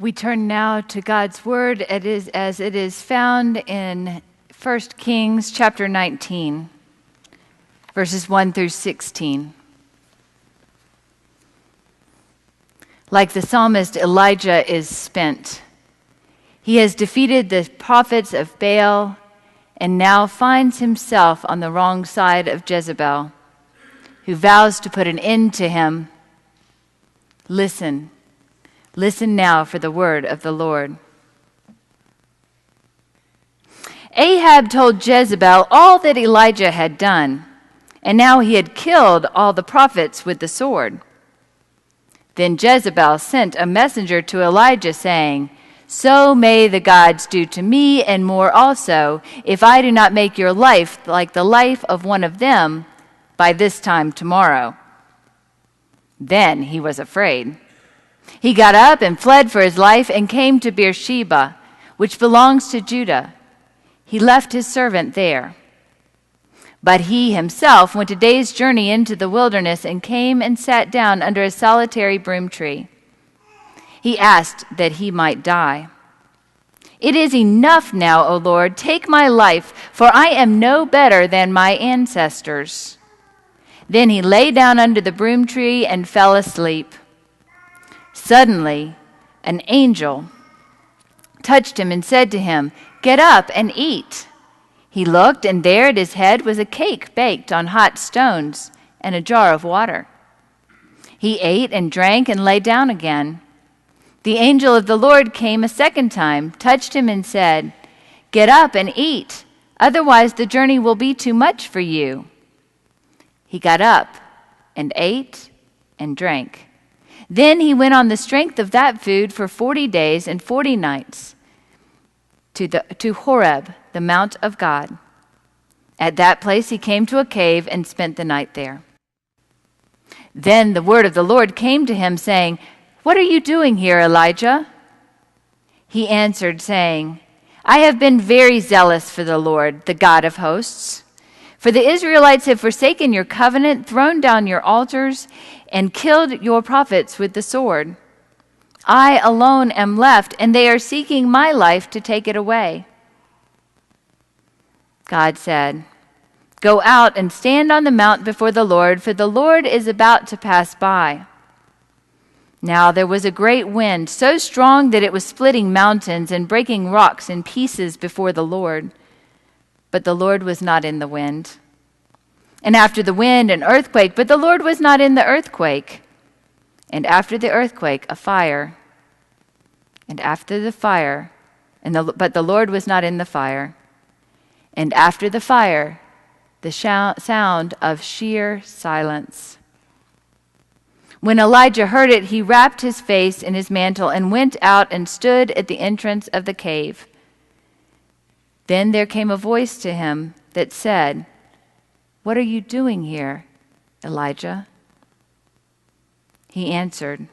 We turn now to God's word as it is found in 1 Kings chapter 19, verses 1 through 16. Like the psalmist, Elijah is spent. He has defeated the prophets of Baal and now finds himself on the wrong side of Jezebel, who vows to put an end to him. Listen now for the word of the Lord. Ahab told Jezebel all that Elijah had done, and now he had killed all the prophets with the sword. Then Jezebel sent a messenger to Elijah, saying, "So may the gods do to me and more also, if I do not make your life like the life of one of them by this time tomorrow." Then he was afraid. He got up and fled for his life and came to Beersheba, which belongs to Judah. He left his servant there. But he himself went a day's journey into the wilderness and came and sat down under a solitary broom tree. He asked that he might die. "It is enough now, O Lord, take my life, for I am no better than my ancestors." Then he lay down under the broom tree and fell asleep. Suddenly, an angel touched him and said to him, "Get up and eat." He looked, and there at his head was a cake baked on hot stones and a jar of water. He ate and drank and lay down again. The angel of the Lord came a second time, touched him and said, "Get up and eat, otherwise the journey will be too much for you." He got up and ate and drank. Then he went on the strength of that food for 40 days and 40 nights to Horeb, the mount of God. At that place he came to a cave and spent the night there. Then the word of the Lord came to him, saying, "What are you doing here, Elijah?" He answered, saying, "I have been very zealous for the Lord, the God of hosts. For the Israelites have forsaken your covenant, thrown down your altars, and killed your prophets with the sword. I alone am left, and they are seeking my life to take it away." God said, "Go out and stand on the mount before the Lord, for the Lord is about to pass by." Now there was a great wind, so strong that it was splitting mountains and breaking rocks in pieces before the Lord. But the Lord was not in the wind. And after the wind, an earthquake, but the Lord was not in the earthquake. And after the earthquake, a fire. And after the fire, but the Lord was not in the fire. And after the fire, the sound of sheer silence. When Elijah heard it, he wrapped his face in his mantle and went out and stood at the entrance of the cave. Then there came a voice to him that said, "What are you doing here, Elijah?" He answered,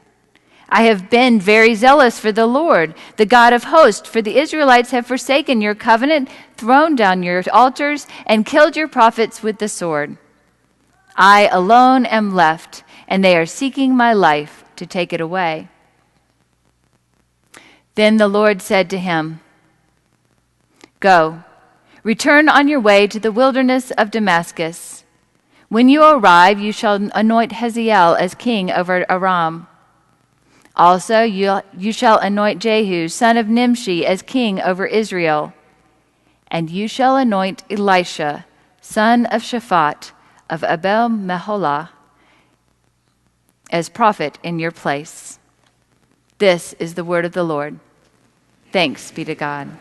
"I have been very zealous for the Lord, the God of hosts, for the Israelites have forsaken your covenant, thrown down your altars, and killed your prophets with the sword. I alone am left, and they are seeking my life to take it away." Then the Lord said to him, "Go, return on your way to the wilderness of Damascus. When you arrive, you shall anoint Hazael as king over Aram. Also, you shall anoint Jehu, son of Nimshi, as king over Israel. And you shall anoint Elisha, son of Shaphat, of Abel-Meholah, as prophet in your place." This is the word of the Lord. Thanks be to God.